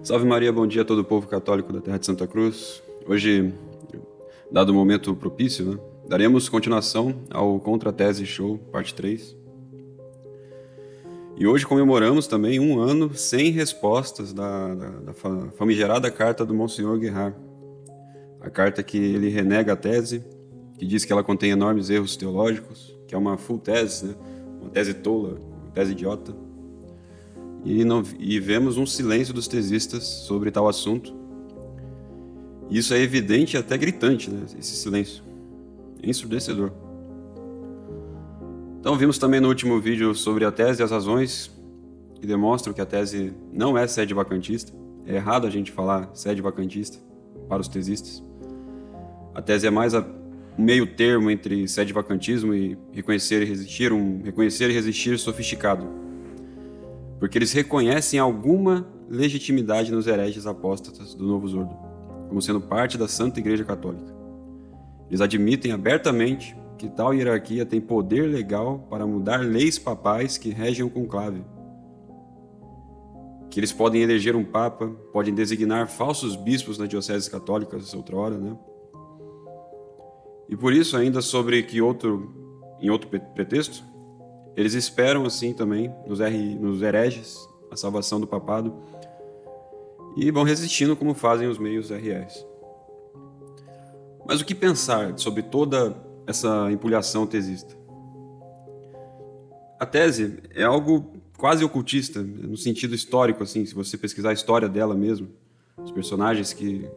Salve Maria, bom dia a todo o povo católico da Terra de Santa Cruz. Hoje, dado o momento propício, daremos continuação ao Contra Tese Show, parte 3. E hoje comemoramos também um ano sem respostas da famigerada carta do Monsenhor Guerard. A carta que ele renega a tese, que diz que ela contém enormes erros teológicos, que é uma full tese, uma tese tola, uma tese idiota. E vemos um silêncio dos tesistas sobre tal assunto. E isso é evidente e até gritante, esse silêncio. É ensurdecedor. Então vimos também no último vídeo sobre a tese e as razões que demonstram que a tese não é sede vacantista. É errado a gente falar sede vacantista para os tesistas. A tese é mais um meio termo entre sede vacantismo e reconhecer e resistir, um reconhecer e resistir sofisticado. Porque eles reconhecem alguma legitimidade nos hereges apóstatas do Novo Zordo, como sendo parte da Santa Igreja Católica. Eles admitem abertamente que tal hierarquia tem poder legal para mudar leis papais que regem o conclave. Que eles podem eleger um papa, podem designar falsos bispos nas dioceses católicas outrora, E por isso, ainda sobre que em outro pretexto, eles esperam assim também nos hereges a salvação do papado e vão resistindo como fazem os meios RRs. Mas o que pensar sobre toda essa empulhação tesista? A tese é algo quase ocultista, no sentido histórico, assim, se você pesquisar a história dela mesmo, os personagens que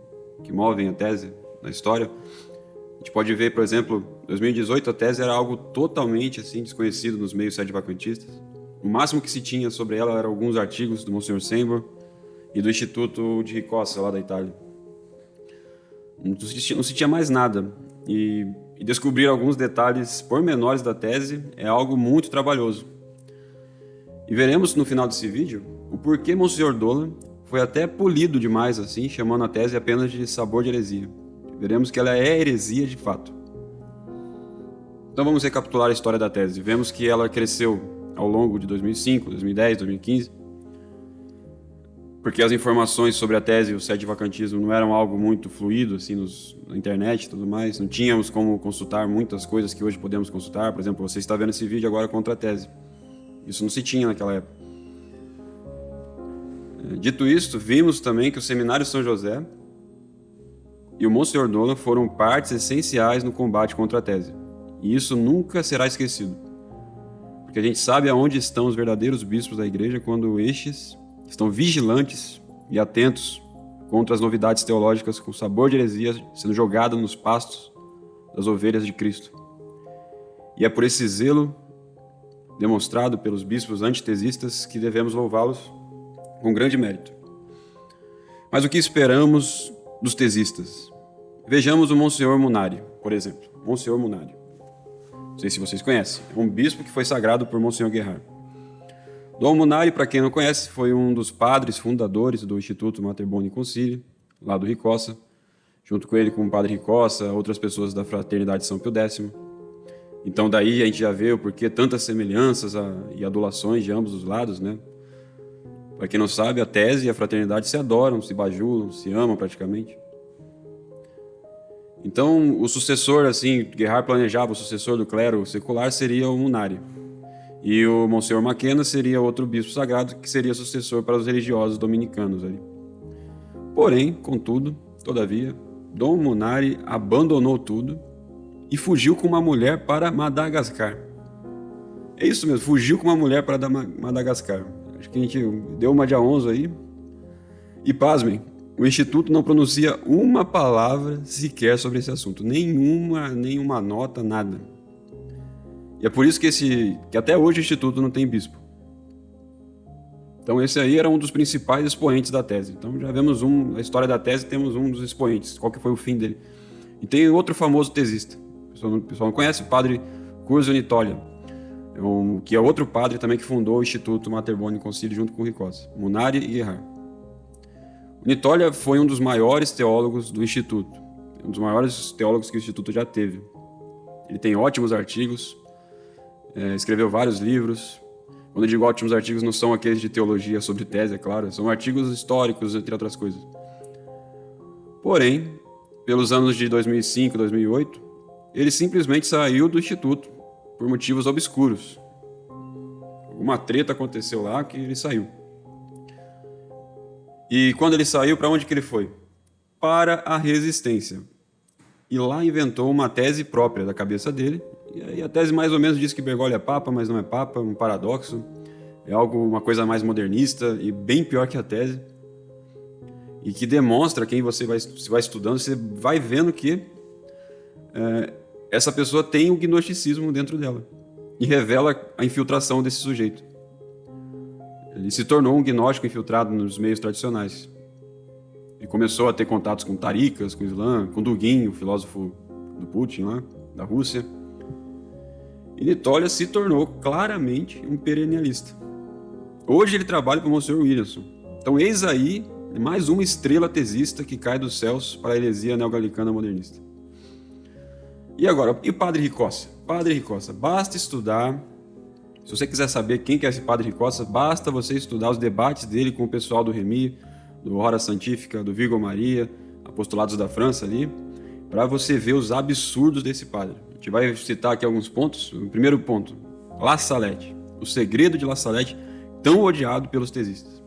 movem a tese na história, a gente pode ver, por exemplo, em 2018 a tese era algo totalmente assim, desconhecido nos meios sede-vacantistas. O máximo que se tinha sobre ela eram alguns artigos do Monsenhor Sembor e do Instituto de Ricossa, lá da Itália. Não se tinha mais nada. E descobrir alguns detalhes pormenores da tese é algo muito trabalhoso. E veremos no final desse vídeo o porquê Monsenhor Dola foi até polido demais, assim, chamando a tese apenas de sabor de heresia. Veremos que ela é heresia de fato. Então vamos recapitular a história da tese. Vemos que ela cresceu ao longo de 2005, 2010, 2015, porque as informações sobre a tese e o sede-vacantismo não eram algo muito fluido assim, na internet e tudo mais. Não tínhamos como consultar muitas coisas que hoje podemos consultar. Por exemplo, você está vendo esse vídeo agora contra a tese. Isso não se tinha naquela época. Dito isto, vimos também que o Seminário São José e o Monsenhor Dola foram partes essenciais no combate contra a tese. E isso nunca será esquecido. Porque a gente sabe aonde estão os verdadeiros bispos da igreja quando estes estão vigilantes e atentos contra as novidades teológicas com sabor de heresia sendo jogado nos pastos das ovelhas de Cristo. E é por esse zelo demonstrado pelos bispos antitesistas que devemos louvá-los com grande mérito. Mas o que esperamos dos tesistas? Vejamos o Monsenhor Munari, por exemplo. Monsenhor Munari. Não sei se vocês conhecem. É um bispo que foi sagrado por Monsenhor Guerard. Dom Munari, para quem não conhece, foi um dos padres fundadores do Instituto Mater Boni Concili, lá do Ricossa, junto com ele com o padre Ricossa, outras pessoas da Fraternidade São Pio X. Então daí a gente já vê o porquê tantas semelhanças e adulações de ambos os lados, Para quem não sabe, a tese e a fraternidade se adoram, se bajulam, se amam praticamente. Então, o sucessor, assim, Guerard planejava, o sucessor do clero secular seria o Munari. E o Monsenhor Maquena seria outro bispo sagrado, que seria sucessor para os religiosos dominicanos ali. Porém, contudo, todavia, Dom Munari abandonou tudo e fugiu com uma mulher para Madagascar. É isso mesmo, fugiu com uma mulher para Madagascar. Acho que a gente deu uma de Aonzo aí. E pasmem, o Instituto não pronuncia uma palavra sequer sobre esse assunto. Nenhuma nota, nada. E é por isso que até hoje o Instituto não tem bispo. Então esse aí era um dos principais expoentes da tese. Então já vemos a história da tese, temos um dos expoentes. Qual que foi o fim dele? E tem outro famoso tesista. O pessoal não conhece, o padre Curzio Nittoli, que é outro padre também que fundou o Instituto Mater Boni Concili junto com o Ricossa, Munari e Guerard. O Nittoli foi um dos maiores teólogos do Instituto, um dos maiores teólogos que o Instituto já teve. Ele tem ótimos artigos, escreveu vários livros, Quando eu digo ótimos artigos, não são aqueles de teologia sobre tese, é claro, são artigos históricos, entre outras coisas. Porém, pelos anos de 2005 e 2008, ele simplesmente saiu do instituto por motivos obscuros. Uma treta aconteceu lá que ele saiu. E quando ele saiu, para onde que ele foi? Para a resistência. E lá inventou uma tese própria da cabeça dele. E aí a tese mais ou menos diz que Bergoglio é papa, mas não é papa, um paradoxo. É uma coisa mais modernista e bem pior que a tese. E que demonstra, quem você vai estudando, você vai vendo que essa pessoa tem o gnosticismo dentro dela. E revela a infiltração desse sujeito. Ele se tornou um gnóstico infiltrado nos meios tradicionais. Ele começou a ter contatos com tarikas, com o Islã, com Dugin, o filósofo do Putin lá, da Rússia. E Nitolia se tornou claramente um perennialista. Hoje ele trabalha com o Monsenhor Williamson. Então eis aí mais uma estrela tesista que cai dos céus para a heresia neogalicana modernista. E agora, e o Padre Ricossa? Padre Ricossa, basta estudar. Se você quiser saber quem que é esse Padre Ricossa, basta você estudar os debates dele com o pessoal do Remy, do Hora Santífica, do Virgo Maria, Apostolados da França ali, para você ver os absurdos desse padre. A gente vai citar aqui alguns pontos. O primeiro ponto, La Salette, o segredo de La Salette, tão odiado pelos tesistas.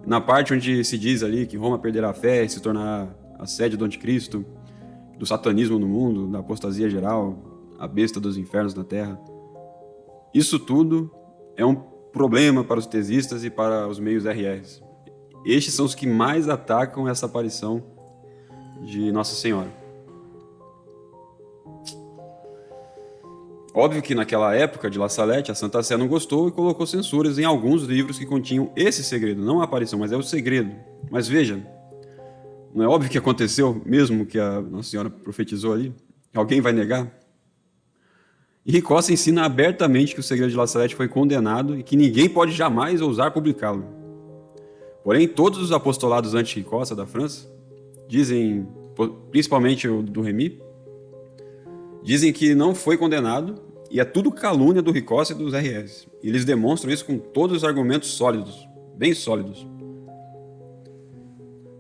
Na parte onde se diz ali que Roma perderá a fé e se tornará a sede do anticristo, do satanismo no mundo, da apostasia geral, a besta dos infernos na terra. Isso tudo é um problema para os tesistas e para os meios RRs. Estes são os que mais atacam essa aparição de Nossa Senhora. Óbvio que naquela época de La Salette, a Santa Sé não gostou e colocou censuras em alguns livros que continham esse segredo. Não a aparição, mas é o segredo. Mas veja, não é óbvio que aconteceu mesmo que a Nossa Senhora profetizou ali? Alguém vai negar? E Ricossa ensina abertamente que o segredo de La Salette foi condenado e que ninguém pode jamais ousar publicá-lo. Porém, todos os apostolados anti-Ricossa da França dizem, principalmente o do Remy, dizem que não foi condenado e é tudo calúnia do Ricossa e dos RS. E eles demonstram isso com todos os argumentos sólidos, bem sólidos.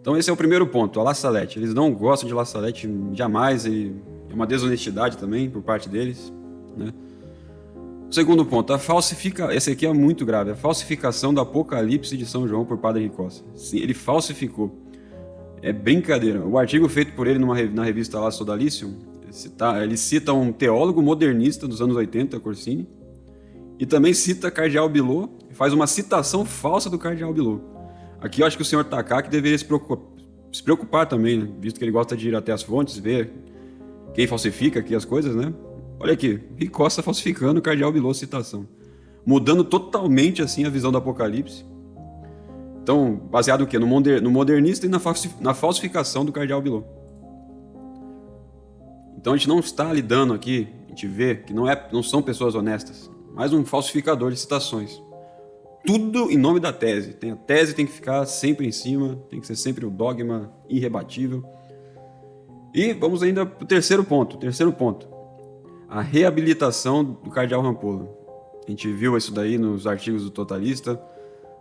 Então esse é o primeiro ponto, a La Salette. Eles não gostam de La Salette jamais e é uma desonestidade também por parte deles, né? O segundo ponto, esse aqui é muito grave, a falsificação do Apocalipse de São João por Padre Ricossa. Sim, ele falsificou. É brincadeira. O artigo feito por ele na revista lá Sodalicium, ele cita um teólogo modernista dos anos 80, Corsini, e também cita Cardeal Bilot, e faz uma citação falsa do Cardeal Bilot. Aqui eu acho que o senhor Takaki deveria se preocupar também, né? Visto que ele gosta de ir até as fontes, ver quem falsifica aqui as coisas, né? Olha aqui, Ricossa falsificando o Cardeal Bilot citação, mudando totalmente assim a visão do Apocalipse. Então, baseado no quê? No modernista e na falsificação do Cardeal Bilot. Então a gente não está lidando aqui, a gente vê que não são pessoas honestas, mas um falsificador de citações. Tudo em nome da tese. A tese tem que ficar sempre em cima, tem que ser sempre o dogma irrebatível. E vamos ainda para o terceiro ponto. A reabilitação do Cardeal Rampolla. A gente viu isso daí nos artigos do Totalista,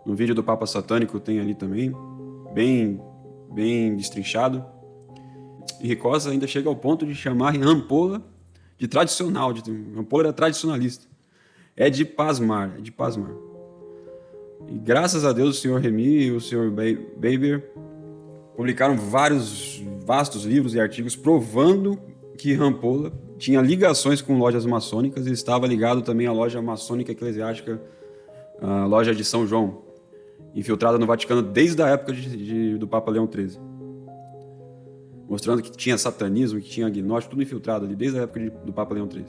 no vídeo do Papa Satânico tem ali também, bem destrinchado. E Ricossa ainda chega ao ponto de chamar Rampolla de tradicional, Rampolla era tradicionalista. É de pasmar. E graças a Deus o Sr. Remy e o Sr. Weber publicaram vários vastos livros e artigos provando que Rampolla tinha ligações com lojas maçônicas e estava ligado também à loja maçônica eclesiástica, a loja de São João, infiltrada no Vaticano desde a época do Papa Leão XIII. Mostrando que tinha satanismo, que tinha agnóstico, tudo infiltrado ali desde a época do Papa Leão XIII.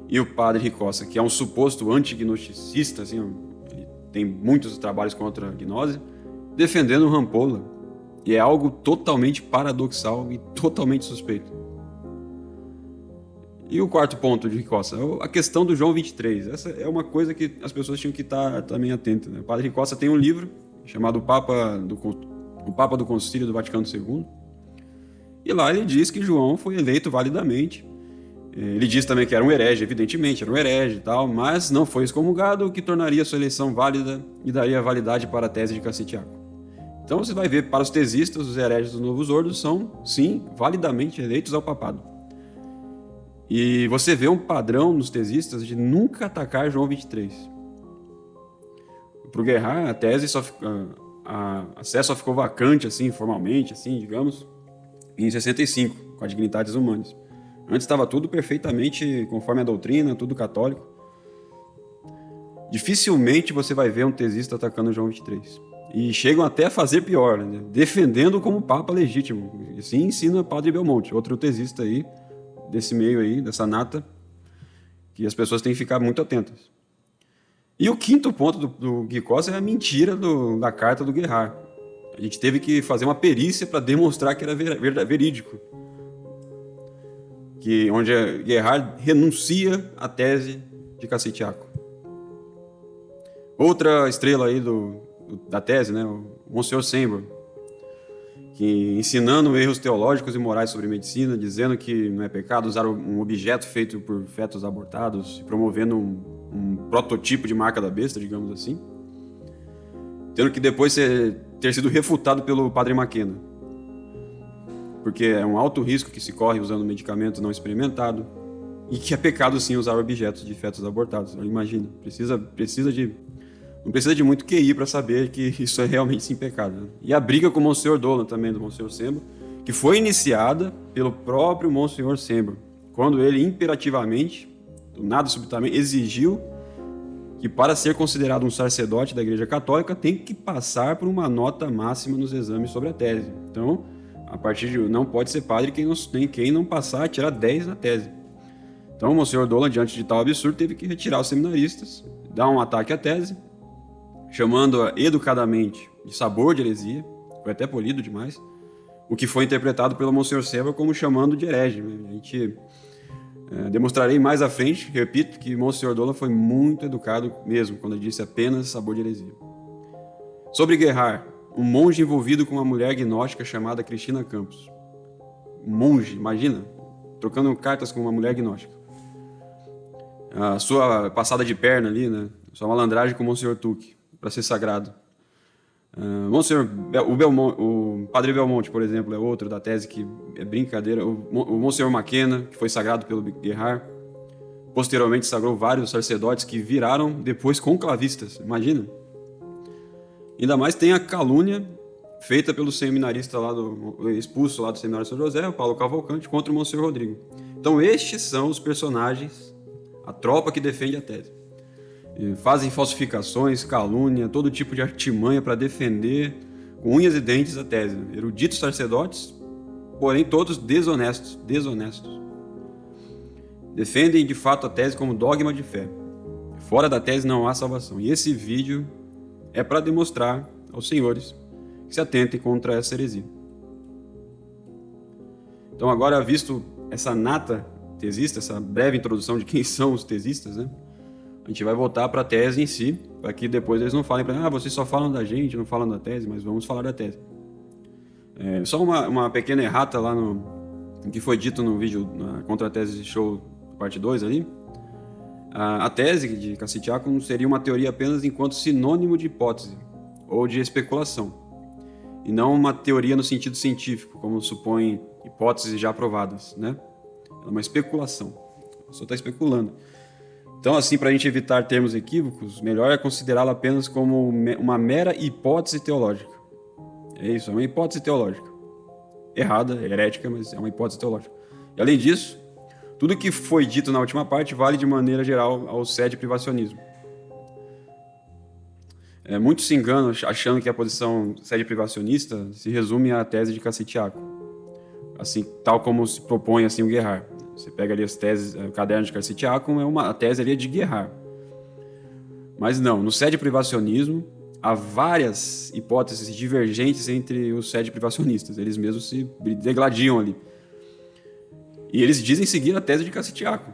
E o padre Ricossa, que é um suposto antignosticista, assim, ele tem muitos trabalhos contra a gnose, defendendo o Rampolla. E é algo totalmente paradoxal e totalmente suspeito. E o quarto ponto de Ricossa, a questão do João 23. Essa é uma coisa que as pessoas tinham que estar também atentas, né? O padre Ricossa tem um livro chamado O Papa do Concílio do Vaticano II. E lá ele diz que João foi eleito validamente Ele diz também que era um herege, evidentemente, era um herege e tal, mas não foi excomungado, o que tornaria sua eleição válida e daria validade para a tese de Cassitiaco. Então você vai ver, para os tesistas, os hereges dos Novos Ordos são, sim, validamente eleitos ao papado. E você vê um padrão nos tesistas de nunca atacar João 23. Para o Guerhard, a tese a sé só ficou vacante, assim, formalmente, assim, digamos, em 65, com a Dignitatis Humanae. Antes estava tudo perfeitamente conforme a doutrina, tudo católico. Dificilmente você vai ver um tesista atacando João 23. E chegam até a fazer pior, né? Defendendo como Papa legítimo. Assim ensina Padre Belmonte, outro tesista aí, desse meio aí, dessa nata, que as pessoas têm que ficar muito atentas. E o quinto ponto do Guy Costa é a mentira da carta do Guerhard. A gente teve que fazer uma perícia para demonstrar que era verídico. Onde Guerhard renuncia à tese de Cassitiaco. Outra estrela aí da tese, né, o Monsenhor Sember, que ensinando erros teológicos e morais sobre medicina, dizendo que não é pecado usar um objeto feito por fetos abortados, promovendo um prototipo de marca da besta, digamos assim, tendo que depois ter sido refutado pelo Padre Maquena, porque é um alto risco que se corre usando medicamento não experimentado e que é pecado sim usar objetos de fetos abortados. Imagina, não precisa de muito QI para saber que isso é realmente sim pecado. Né? E a briga com o Monsenhor Dolan também, do Monsenhor Sember, que foi iniciada pelo próprio Monsenhor Sember, quando ele imperativamente, do nada subitamente, exigiu que para ser considerado um sacerdote da Igreja Católica tem que passar por uma nota máxima nos exames sobre a tese. Então, a partir de não pode ser padre quem não passar a tirar 10 na tese. Então, o Monsenhor Dolan, diante de tal absurdo, teve que retirar os seminaristas, dar um ataque à tese, chamando-a educadamente de sabor de heresia, foi até polido demais, o que foi interpretado pelo Monsenhor Sember como chamando de herege. A gente demonstrarei mais à frente, repito, que Monsenhor Dolan foi muito educado mesmo, quando ele disse apenas sabor de heresia. Sobre Guerhard, um monge envolvido com uma mulher gnóstica chamada Cristina Campos. Um monge, imagina, trocando cartas com uma mulher gnóstica. A sua passada de perna ali, né? Sua malandragem com o Monsenhor Tuque, para ser sagrado. O Padre Belmonte, por exemplo, é outro da tese que é brincadeira. O Monsenhor Maquena, que foi sagrado pelo Guerhard, posteriormente sagrou vários sacerdotes que viraram depois conclavistas, imagina. Ainda mais tem a calúnia feita pelo seminarista expulso lá do Seminário São José, o Paulo Cavalcante, contra o Monsenhor Rodrigo. Então estes são os personagens, a tropa que defende a tese. E fazem falsificações, calúnia, todo tipo de artimanha para defender com unhas e dentes a tese. Eruditos sacerdotes, porém todos desonestos. Defendem de fato a tese como dogma de fé. Fora da tese não há salvação. E esse vídeo é para demonstrar aos senhores que se atentem contra essa heresia. Então agora, visto essa nata tesista, essa breve introdução de quem são os tesistas, né? A gente vai voltar para a tese em si, para que depois eles não falem para vocês só falam da gente, não falam da tese, mas vamos falar da tese. Só uma pequena errata lá no que foi dito no vídeo contra a tese show parte 2 ali. A tese de Cassitiaco seria uma teoria apenas enquanto sinônimo de hipótese ou de especulação, e não uma teoria no sentido científico, como supõem hipóteses já provadas, né? É uma especulação, só está especulando. Então, assim, para a gente evitar termos equívocos, melhor é considerá-la apenas como uma mera hipótese teológica. É isso, é uma hipótese teológica. Errada, herética, mas é uma hipótese teológica. E, além disso, tudo que foi dito na última parte vale de maneira geral ao sede privacionismo. Muitos se enganam achando que a posição sede privacionista se resume à tese de Cassitiaco, assim, tal como se propõe assim, o Guerhard. Você pega ali as teses, o caderno de Cassitiaco, a tese ali é de Guerhard. Mas não, no sede privacionismo há várias hipóteses divergentes entre os sede privacionistas. Eles mesmos se degladiam ali. E eles dizem seguir a tese de Cassitiaco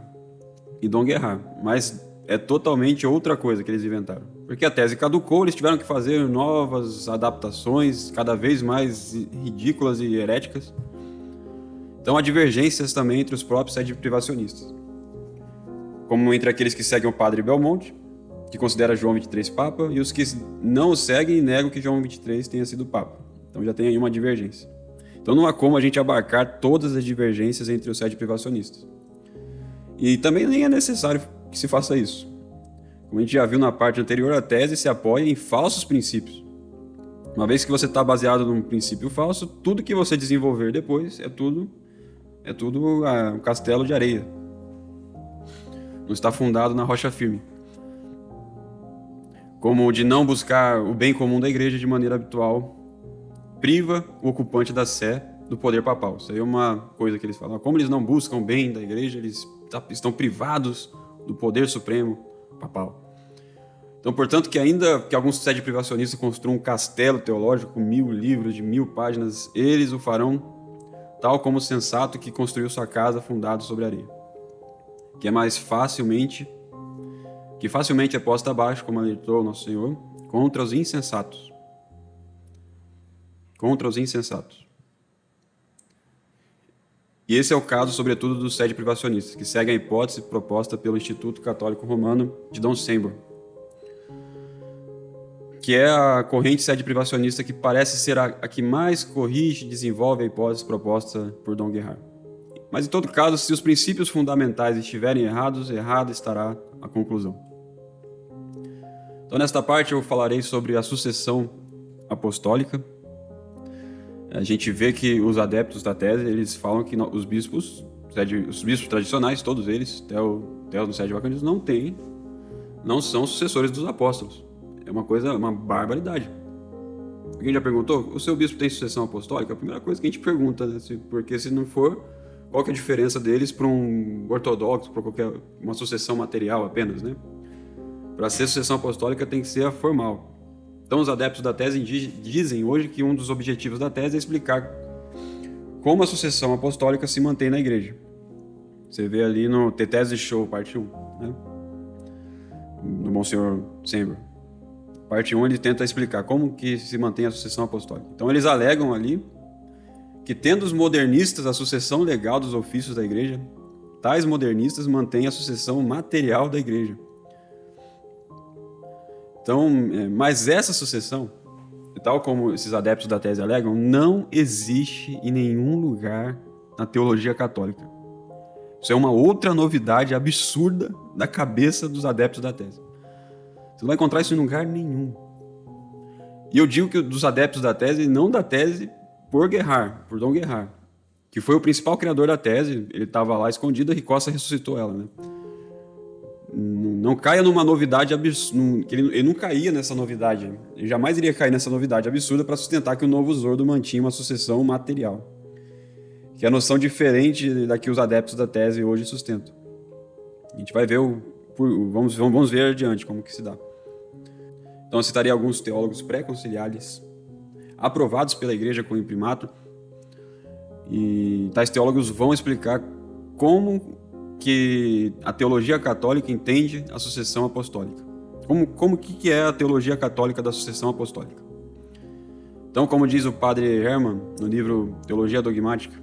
e Dom Guerhard, mas é totalmente outra coisa que eles inventaram. Porque a tese caducou, eles tiveram que fazer novas adaptações, cada vez mais ridículas e heréticas. Então há divergências também entre os próprios sede-privacionistas, como entre aqueles que seguem o padre Belmonte, que considera João 23 Papa, e os que não o seguem e negam que João 23 tenha sido Papa. Então já tem aí uma divergência. Então não há como a gente abarcar todas as divergências entre os sede-privacionistas. E também nem é necessário que se faça isso. Como a gente já viu na parte anterior, a tese se apoia em falsos princípios. Uma vez que você está baseado num princípio falso, tudo que você desenvolver depois é tudo um castelo de areia. Não está fundado na rocha firme. Como o de não buscar o bem comum da igreja de maneira habitual, priva o ocupante da sé do poder papal. Isso aí é uma coisa que eles falam. Como eles não buscam o bem da igreja, eles estão privados do poder supremo papal. Então, portanto, que ainda que alguns sede-privacionistas construam um castelo teológico com 1000 livros de 1000 páginas, eles o farão tal como o sensato que construiu sua casa fundado sobre areia, que facilmente é posta abaixo, como alertou o nosso Senhor, contra os insensatos. Contra os insensatos. E esse é o caso, sobretudo, dos sede-privacionistas, que seguem a hipótese proposta pelo Instituto Católico Romano de Dom Sember, que é a corrente sede-privacionista que parece ser a que mais corrige e desenvolve a hipótese proposta por Dom Guerard. Mas, em todo caso, se os princípios fundamentais estiverem errados, errada estará a conclusão. Então, nesta parte, eu falarei sobre a sucessão apostólica. A gente vê que os adeptos da tese, eles falam que os bispos tradicionais, todos eles, até no Sede Vacantismo, não são sucessores dos apóstolos. É uma barbaridade. Alguém já perguntou? O seu bispo tem sucessão apostólica? A primeira coisa que a gente pergunta, né? Porque se não for, qual que é a diferença deles para um ortodoxo, para uma sucessão material apenas, né? Para ser sucessão apostólica tem que ser a formal. Então os adeptos da tese dizem hoje que um dos objetivos da tese é explicar como a sucessão apostólica se mantém na igreja. Você vê ali no The Tese Show, parte 1, né? Do Monsenhor Sember. Parte 1 ele tenta explicar como que se mantém a sucessão apostólica. Então eles alegam ali que, tendo os modernistas a sucessão legal dos ofícios da igreja, tais modernistas mantêm a sucessão material da igreja. Então, mas essa sucessão, tal como esses adeptos da tese alegam, não existe em nenhum lugar na teologia católica. Isso é uma outra novidade absurda da cabeça dos adeptos da tese. Você não vai encontrar isso em lugar nenhum. E eu digo que dos adeptos da tese, não da tese por Dom Guerard, que foi o principal criador da tese. Ele estava lá escondido, e Costa ressuscitou ela, né? Não caia numa novidade absurda. Ele não caía nessa novidade. Ele jamais iria cair nessa novidade absurda para sustentar que o Novo Zordo mantinha uma sucessão material, que é a noção diferente da que os adeptos da tese hoje sustentam. A gente vai ver vamos ver adiante como que se dá. Então eu citaria alguns teólogos pré-conciliares aprovados pela igreja com imprimato, e tais teólogos vão explicar como que a teologia católica entende a sucessão apostólica. Como que é a teologia católica da sucessão apostólica? Então, como diz o padre Hermann no livro Teologia Dogmática,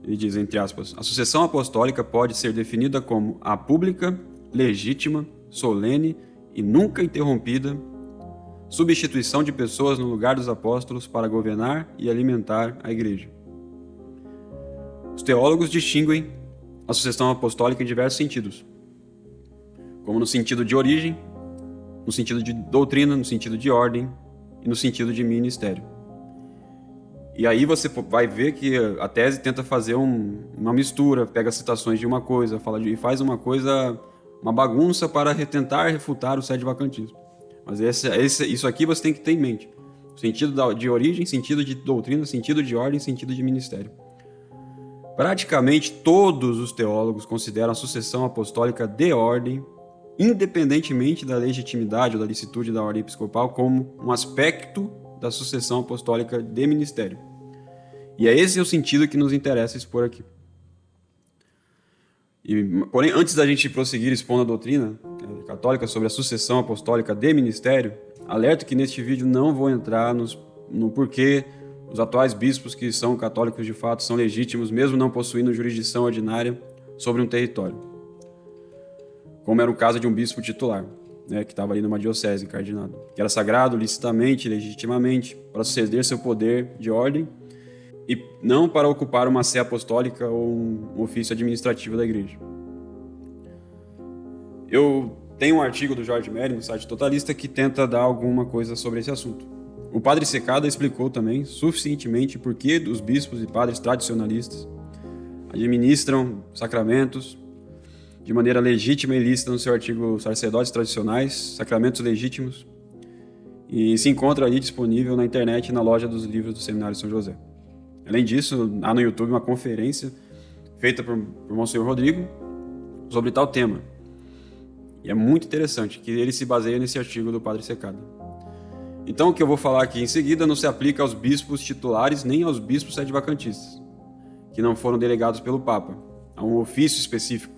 ele diz, entre aspas, a sucessão apostólica pode ser definida como a pública, legítima, solene e nunca interrompida substituição de pessoas no lugar dos apóstolos para governar e alimentar a igreja. Os teólogos distinguem a sucessão apostólica em diversos sentidos, como no sentido de origem, no sentido de doutrina, no sentido de ordem e no sentido de ministério. E aí você vai ver que a tese tenta fazer uma mistura, pega citações de uma coisa, e faz uma bagunça para tentar refutar o sede-vacantismo. Mas isso aqui você tem que ter em mente. Sentido de origem, sentido de doutrina, sentido de ordem, sentido de ministério. Praticamente todos os teólogos consideram a sucessão apostólica de ordem, independentemente da legitimidade ou da licitude da ordem episcopal, como um aspecto da sucessão apostólica de ministério. E esse é o sentido que nos interessa expor aqui. Porém, antes da gente prosseguir expondo a doutrina católica sobre a sucessão apostólica de ministério, alerto que neste vídeo não vou entrar no porquê Os atuais bispos que são católicos de fato são legítimos, mesmo não possuindo jurisdição ordinária sobre um território, como era o caso de um bispo titular, né, que estava ali numa diocese encardinado, que era sagrado licitamente, legitimamente, para suceder seu poder de ordem e não para ocupar uma sé apostólica ou um ofício administrativo da igreja. Eu tenho um artigo do Jorge Merry no site Totalista que tenta dar alguma coisa sobre esse assunto. O padre Secada explicou também suficientemente por que os bispos e padres tradicionalistas administram sacramentos de maneira legítima e lícita no seu artigo Sacerdotes Tradicionais, Sacramentos Legítimos, e se encontra ali disponível na internet e na loja dos livros do Seminário São José. Além disso, há no YouTube uma conferência feita por Monsenhor Rodrigo sobre tal tema. E é muito interessante que ele se baseia nesse artigo do padre Secada. Então, o que eu vou falar aqui em seguida não se aplica aos bispos titulares nem aos bispos sede-vacantistas, que não foram delegados pelo Papa, a um ofício específico,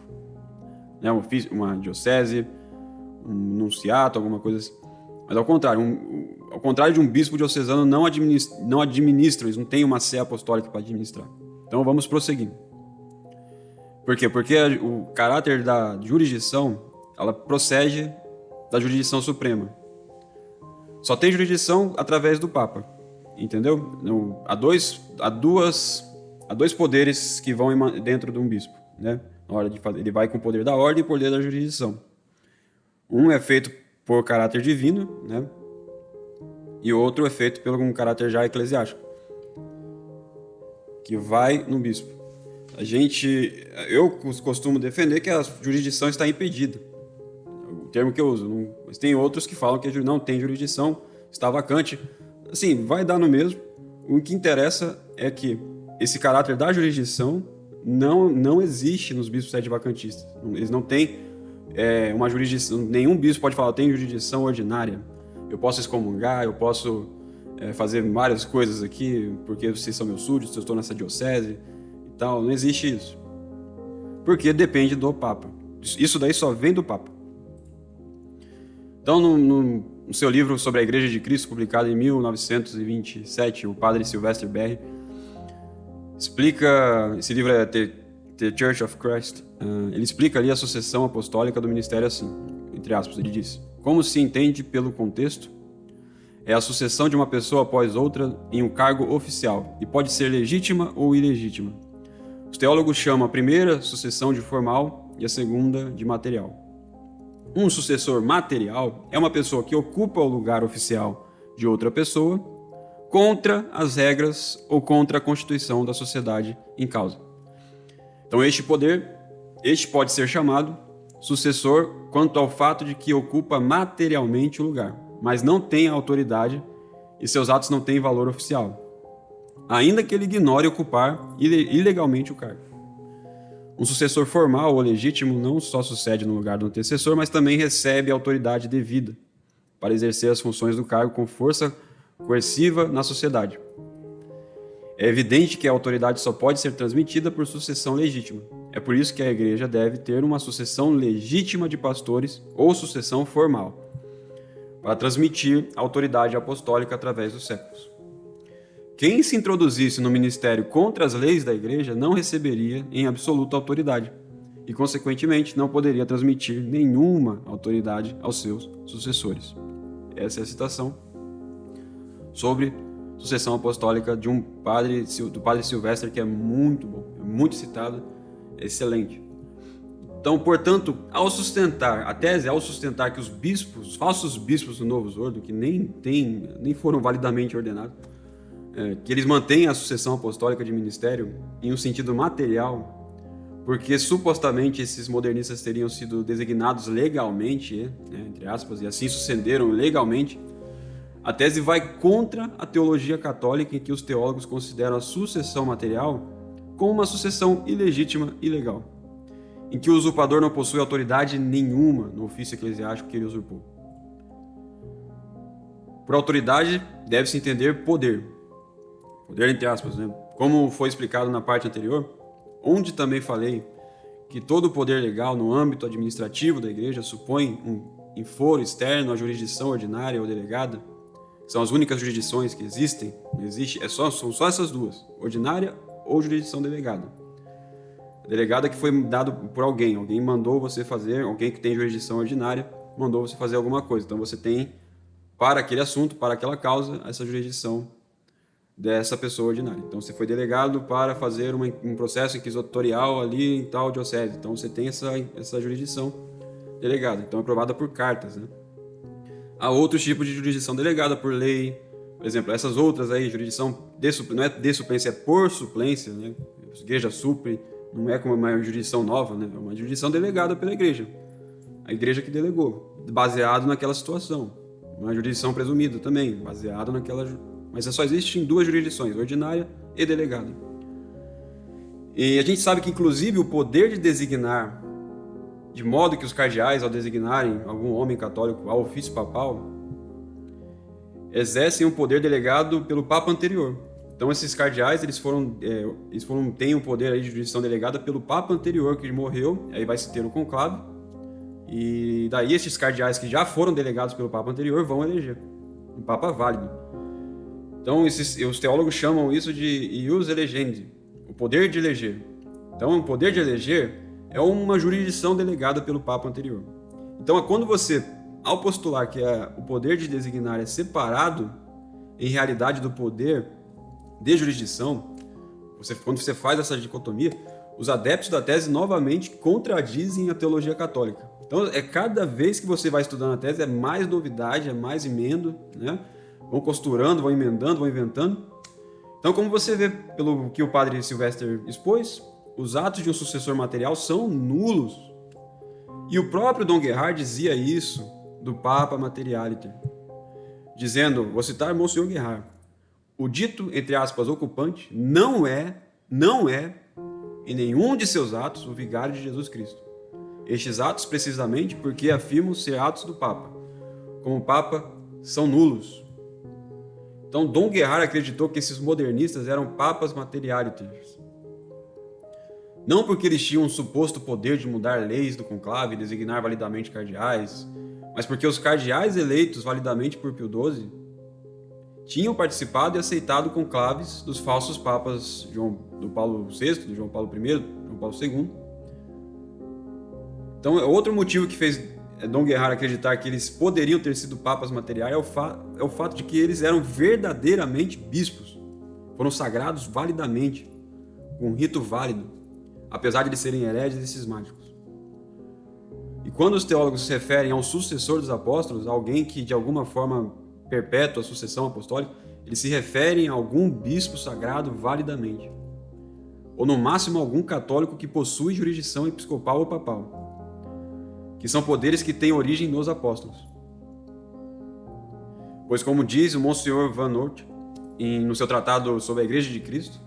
né? Uma diocese, um nunciato, alguma coisa assim. Mas ao contrário de um bispo diocesano, não administra, eles não têm uma sé apostólica para administrar. Então vamos prosseguir. Por quê? Porque o caráter da jurisdição, ela procede da jurisdição suprema. Só tem jurisdição através do Papa, entendeu? Então, há dois poderes que vão dentro de um bispo, né? Na hora de fazer, ele vai com o poder da ordem e o poder da jurisdição. Um é feito por caráter divino, né? E o outro é feito pelo um caráter já eclesiástico, que vai no bispo. Eu costumo defender que a jurisdição está impedida. O termo que eu uso, mas tem outros que falam que não tem jurisdição, está vacante. Assim, vai dar no mesmo. O que interessa é que esse caráter da jurisdição não existe nos bispos sede-vacantistas. Eles não têm uma jurisdição. Nenhum bispo pode falar, eu tenho jurisdição ordinária. Eu posso excomungar, eu posso fazer várias coisas aqui, porque vocês são meus súditos, eu estou nessa diocese e tal. Não existe isso. Porque depende do Papa. Isso daí só vem do Papa. Então, no seu livro sobre a Igreja de Cristo, publicado em 1927, o padre Sylvester Berry explica, esse livro é The Church of Christ, ele explica ali a sucessão apostólica do ministério assim, entre aspas, ele diz: como se entende pelo contexto, é a sucessão de uma pessoa após outra em um cargo oficial, e pode ser legítima ou ilegítima. Os teólogos chamam a primeira sucessão de formal e a segunda de material. Um sucessor material é uma pessoa que ocupa o lugar oficial de outra pessoa contra as regras ou contra a constituição da sociedade em causa. Então este pode ser chamado sucessor quanto ao fato de que ocupa materialmente o lugar, mas não tem autoridade e seus atos não têm valor oficial, ainda que ele ignore ocupar ilegalmente o cargo. Um sucessor formal ou legítimo não só sucede no lugar do antecessor, mas também recebe a autoridade devida para exercer as funções do cargo com força coerciva na sociedade. É evidente que a autoridade só pode ser transmitida por sucessão legítima. É por isso que a igreja deve ter uma sucessão legítima de pastores ou sucessão formal, para transmitir a autoridade apostólica através dos séculos. Quem se introduzisse no ministério contra as leis da igreja não receberia em absoluta autoridade e, consequentemente, não poderia transmitir nenhuma autoridade aos seus sucessores. Essa é a citação sobre sucessão apostólica do padre Sylvester, que é muito bom, é muito citado, é excelente. Então, portanto, ao sustentar que os falsos bispos do Novus Ordo, que nem foram validamente ordenados, que eles mantêm a sucessão apostólica de ministério em um sentido material, porque supostamente esses modernistas teriam sido designados legalmente, entre aspas, e assim sucederam legalmente, a tese vai contra a teologia católica, em que os teólogos consideram a sucessão material como uma sucessão ilegítima e ilegal, em que o usurpador não possui autoridade nenhuma no ofício eclesiástico que ele usurpou. Por autoridade deve-se entender poder entre aspas, né? Como foi explicado na parte anterior, onde também falei que todo o poder legal no âmbito administrativo da igreja supõe um enforo externo à jurisdição ordinária ou delegada, são as únicas jurisdições que existem, são só essas duas, ordinária ou jurisdição delegada. A delegada que foi dado por alguém mandou você fazer, alguém que tem jurisdição ordinária mandou você fazer alguma coisa. Então você tem, para aquele assunto, para aquela causa, essa jurisdição dessa pessoa ordinária. Então você foi delegado para fazer um processo inquisitorial ali em tal diocese. Então você tem essa jurisdição delegada. Então é aprovada por cartas, né? Há outros tipos de jurisdição delegada por lei. Por exemplo, essas outras aí, jurisdição não é de suplência, é por suplência, né? A igreja supre, não é como uma jurisdição nova, né? É uma jurisdição delegada pela igreja. A igreja que delegou, baseado naquela situação. Uma jurisdição presumida também, baseado naquela... Mas só existe em duas jurisdições, ordinária e delegada. E a gente sabe que, inclusive, o poder de designar, de modo que os cardeais, ao designarem algum homem católico ao ofício papal, exercem um poder delegado pelo Papa anterior. Então, esses cardeais, têm um poder aí de jurisdição delegada pelo Papa anterior, que morreu, aí vai se ter um conclave, e daí esses cardeais que já foram delegados pelo Papa anterior vão eleger um Papa válido. Então, os teólogos chamam isso de ius elegendi, o poder de eleger. Então, o poder de eleger é uma jurisdição delegada pelo Papa anterior. Então, quando você, ao postular que o poder de designar é separado, em realidade, do poder de jurisdição, quando você faz essa dicotomia, os adeptos da tese novamente contradizem a teologia católica. Então, cada vez que você vai estudando a tese, é mais novidade, é mais emendo, né? Vão costurando, vão emendando, vão inventando. Então, como você vê pelo que o padre Sylvester expôs, os atos de um sucessor material são nulos. E o próprio Dom Guerhard dizia isso do Papa Materialiter, dizendo, vou citar Monsenhor Guerhard, o dito, entre aspas, ocupante, não é, em nenhum de seus atos, o vigário de Jesus Cristo. Estes atos, precisamente, porque afirmam ser atos do Papa. Como o Papa, são nulos. Então, Dom Guerhard acreditou que esses modernistas eram papas materialiters. Não porque eles tinham um suposto poder de mudar leis do conclave e designar validamente cardeais, mas porque os cardeais eleitos validamente por Pio XII tinham participado e aceitado conclaves dos falsos papas do Paulo VI, do João Paulo I, do João Paulo II. Então, outro motivo que fez Dom Guerhard acreditar que eles poderiam ter sido papas materiais é o fato de que eles eram verdadeiramente bispos. Foram sagrados validamente, com um rito válido, apesar de eles serem hereges e cismáticos. E quando os teólogos se referem a um sucessor dos apóstolos, alguém que de alguma forma perpétua a sucessão apostólica, eles se referem a algum bispo sagrado validamente. Ou no máximo algum católico que possui jurisdição episcopal ou papal, que são poderes que têm origem nos apóstolos. Pois, como diz o Monsenhor Van Noort, no seu tratado sobre a Igreja de Cristo,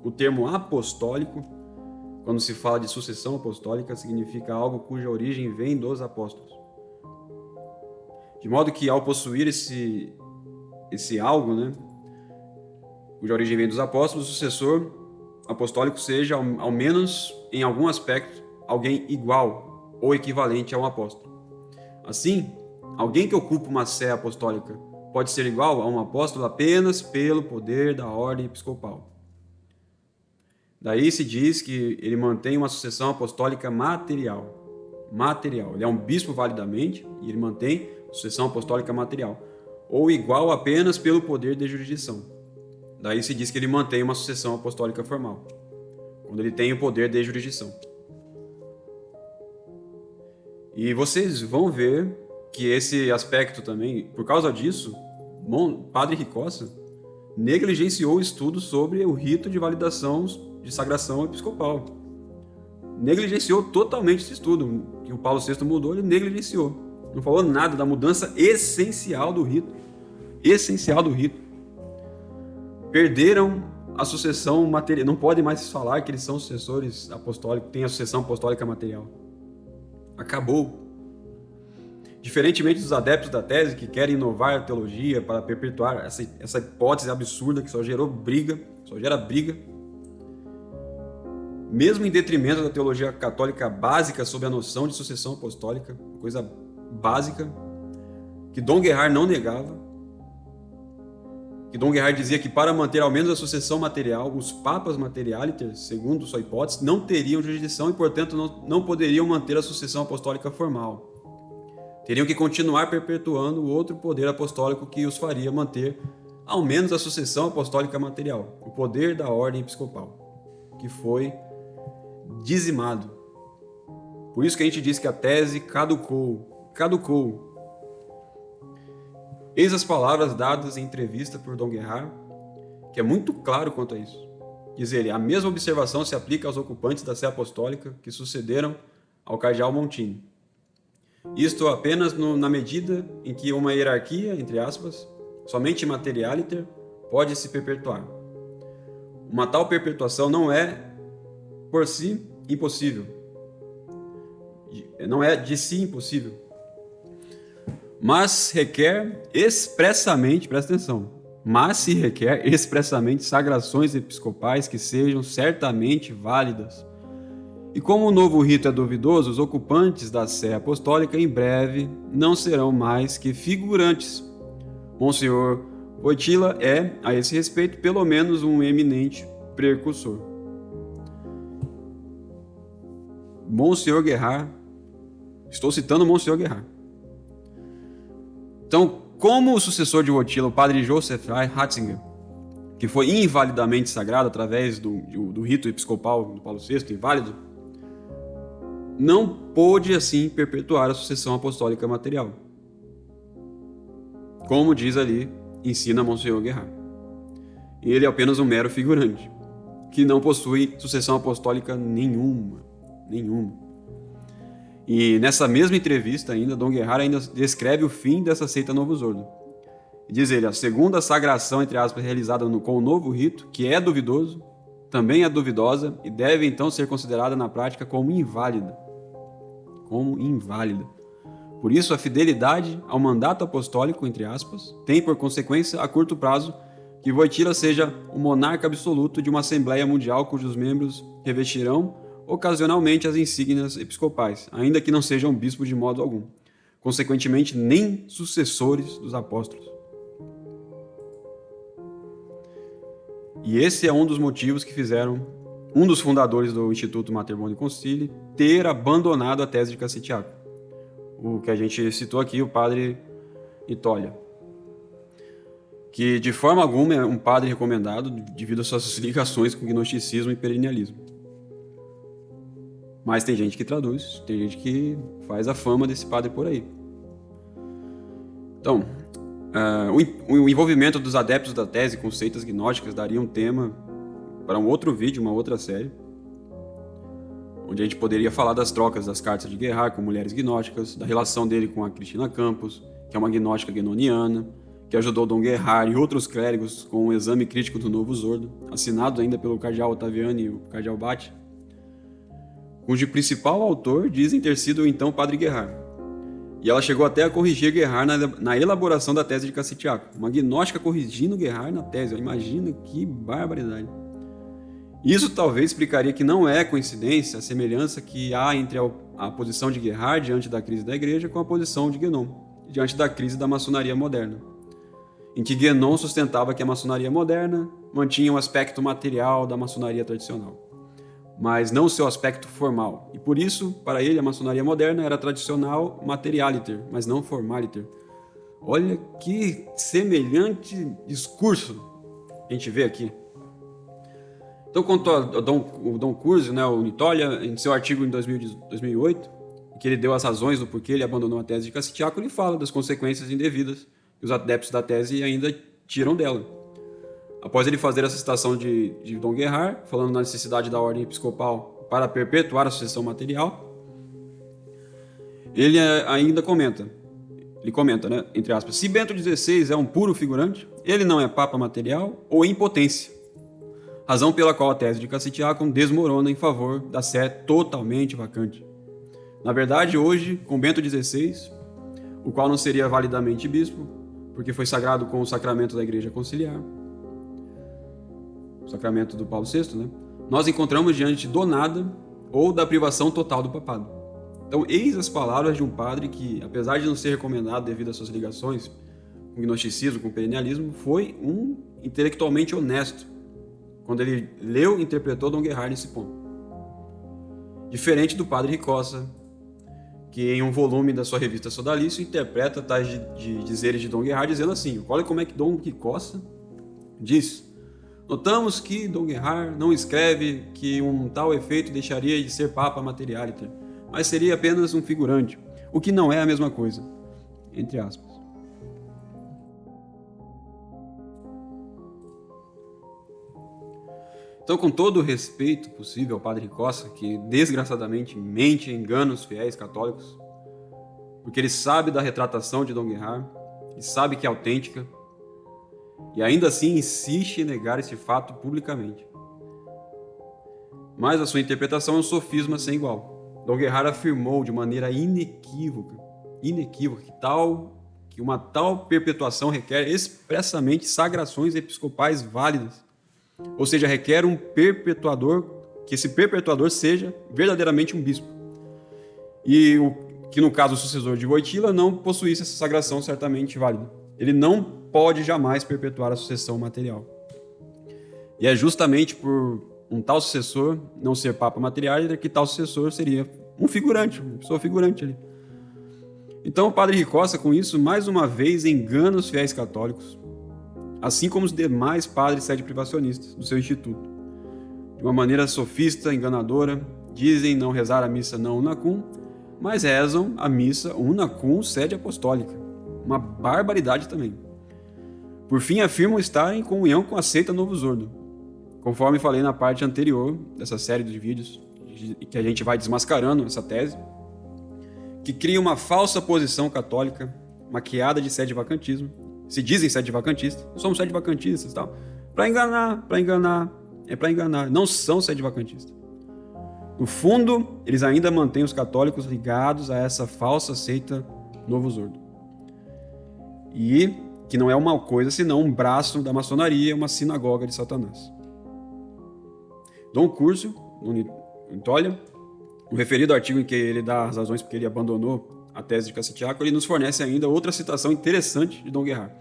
o termo apostólico, quando se fala de sucessão apostólica, significa algo cuja origem vem dos apóstolos. De modo que, ao possuir esse algo, né, cuja origem vem dos apóstolos, o sucessor apostólico seja, ao menos em algum aspecto, alguém igual ou equivalente a um apóstolo. Assim, alguém que ocupa uma sé apostólica pode ser igual a um apóstolo apenas pelo poder da ordem episcopal. Daí se diz que ele mantém uma sucessão apostólica material. Ele é um bispo validamente e ele mantém sucessão apostólica material, ou igual apenas pelo poder de jurisdição. Daí se diz que ele mantém uma sucessão apostólica formal, quando ele tem o poder de jurisdição. E vocês vão ver que esse aspecto também, por causa disso, Padre Ricossa negligenciou o estudo sobre o rito de validação de sagração episcopal. Negligenciou totalmente esse estudo, que o Paulo VI mudou, ele negligenciou. Não falou nada da mudança essencial do rito. Perderam a sucessão material. Não podem mais falar que eles são sucessores apostólicos, têm a sucessão apostólica material. Acabou. Diferentemente dos adeptos da tese que querem inovar a teologia para perpetuar essa hipótese absurda que só gera briga, mesmo em detrimento da teologia católica básica sobre a noção de sucessão apostólica, coisa básica, que Dom Guerhard não negava, que Dom Gerhard dizia que para manter ao menos a sucessão material, os papas materialiter, segundo sua hipótese, não teriam jurisdição e, portanto, não poderiam manter a sucessão apostólica formal. Teriam que continuar perpetuando o outro poder apostólico que os faria manter ao menos a sucessão apostólica material, o poder da ordem episcopal, que foi dizimado. Por isso que a gente diz que a tese caducou. Eis as palavras dadas em entrevista por Dom Gerhard, que é muito claro quanto a isso. Diz ele: a mesma observação se aplica aos ocupantes da Sé Apostólica que sucederam ao cardeal Montini. Isto apenas na medida em que uma hierarquia, entre aspas, somente materialiter, pode se perpetuar. Uma tal perpetuação não é, por si, impossível. Não é de si impossível. Mas requer expressamente, presta atenção, mas se requer expressamente sagrações episcopais que sejam certamente válidas. E como o novo rito é duvidoso, os ocupantes da Sé Apostólica em breve não serão mais que figurantes. Monsenhor Wojtyła é, a esse respeito, pelo menos um eminente precursor. Monsenhor Gerhard, estou citando Monsenhor Gerhard. Então, como o sucessor de Wojtyła, o padre Joseph Ratzinger, que foi invalidamente sagrado através do rito episcopal do Paulo VI, inválido, não pôde assim perpetuar a sucessão apostólica material. Como diz ali, ensina Monsenhor Gerhard. Ele é apenas um mero figurante, que não possui sucessão apostólica nenhuma. E nessa mesma entrevista ainda, Dom Gerhard ainda descreve o fim dessa seita Novus Ordo. Diz ele: a segunda sagração, entre aspas, realizada com o novo rito, que é duvidoso, também é duvidosa e deve então ser considerada na prática como inválida. Por isso, a fidelidade ao mandato apostólico, entre aspas, tem por consequência, a curto prazo, que Wojtyła seja o monarca absoluto de uma Assembleia Mundial cujos membros revestirão ocasionalmente as insígnias episcopais, ainda que não sejam bispos de modo algum. Consequentemente, nem sucessores dos apóstolos. E esse é um dos motivos que fizeram um dos fundadores do Instituto Mater Boni Concili ter abandonado a tese de Cassitiaco. O que a gente citou aqui, o padre Itolia, que de forma alguma é um padre recomendado devido às suas ligações com gnosticismo e perennialismo. Mas tem gente que traduz, tem gente que faz a fama desse padre por aí. Então, o envolvimento dos adeptos da tese com seitas gnósticas daria um tema para um outro vídeo, uma outra série, onde a gente poderia falar das trocas das cartas de Gerhard com mulheres gnósticas, da relação dele com a Cristina Campos, que é uma gnóstica guenoniana, que ajudou Dom Gerhard e outros clérigos com um exame crítico do Novus Ordo, assinado ainda pelo cardeal Ottaviani e o cardeal Batti, cujo principal autor dizem ter sido o então padre Gerhard. E ela chegou até a corrigir Gerhard na elaboração da tese de Cassitiaco. Uma gnóstica corrigindo Gerhard na tese. Imagina que barbaridade. Isso talvez explicaria que não é coincidência a semelhança que há entre a posição de Gerhard diante da crise da Igreja com a posição de Guénon diante da crise da maçonaria moderna, em que Guénon sustentava que a maçonaria moderna mantinha um aspecto material da maçonaria tradicional, mas não seu aspecto formal. E por isso, para ele, a maçonaria moderna era tradicional materialiter, mas não formaliter. Olha que semelhante discurso a gente vê aqui. Então, quanto ao Dom Curzio, o Itolia, em seu artigo em 2008, que ele deu as razões do porquê ele abandonou a tese de Cassitiaco, ele fala das consequências indevidas que os adeptos da tese ainda tiram dela. Após ele fazer essa citação de Dom Gerhard, falando na necessidade da ordem episcopal para perpetuar a sucessão material, ele ainda comenta, entre aspas, se Bento XVI é um puro figurante, ele não é papa material ou em potência. Razão pela qual a tese de Cassitiaco desmorona em favor da Sé totalmente vacante. Na verdade, hoje, com Bento XVI, o qual não seria validamente bispo, porque foi sagrado com o sacramento da Igreja Conciliar, o sacramento do Paulo VI, nós encontramos diante do nada ou da privação total do papado. Então, eis as palavras de um padre que, apesar de não ser recomendado devido às suas ligações com gnosticismo, com perennialismo, foi um intelectualmente honesto, quando ele leu e interpretou Dom Gerhard nesse ponto. Diferente do padre Ricossa, que em um volume da sua revista Sodalício interpreta tais de dizeres de Dom Gerhard, dizendo assim: olha como é que Dom Ricossa diz: notamos que Dom Gerhard não escreve que um tal efeito deixaria de ser Papa Materialiter, mas seria apenas um figurante, o que não é a mesma coisa, entre aspas. Então, com todo o respeito possível ao padre Ricossa, que desgraçadamente mente e engana os fiéis católicos, porque ele sabe da retratação de Dom Gerhard, e sabe que é autêntica, e ainda assim insiste em negar esse fato publicamente. Mas a sua interpretação é um sofisma sem igual. Dom Gerhard afirmou de maneira inequívoca que uma tal perpetuação requer expressamente sagrações episcopais válidas, ou seja, requer um perpetuador, que esse perpetuador seja verdadeiramente um bispo. E que no caso o sucessor de Wojtyła não possuísse essa sagração certamente válida. Ele não pode jamais perpetuar a sucessão material. E é justamente por um tal sucessor não ser Papa Materialiter que tal sucessor seria um figurante, uma pessoa figurante ali. Então o padre Ricossa, com isso, mais uma vez engana os fiéis católicos, assim como os demais padres sede-privacionistas do seu instituto. De uma maneira sofista, enganadora, dizem não rezar a missa não unacum, mas rezam a missa unacum sede apostólica. Uma barbaridade também. Por fim, afirmam estar em comunhão com a seita Novus Ordo, conforme falei na parte anterior dessa série de vídeos, que a gente vai desmascarando essa tese, que cria uma falsa posição católica, maquiada de sede-vacantismo. Se dizem sede-vacantistas, somos sede-vacantistas e tal, para enganar, não são sede-vacantistas. No fundo, eles ainda mantêm os católicos ligados a essa falsa seita Novus Ordo. E que não é uma coisa senão um braço da maçonaria, uma sinagoga de Satanás. Dom Curcio, no Tolia, o referido artigo em que ele dá as razões porque ele abandonou a tese de Cassitiaco, ele nos fornece ainda outra citação interessante de Dom Gerhard,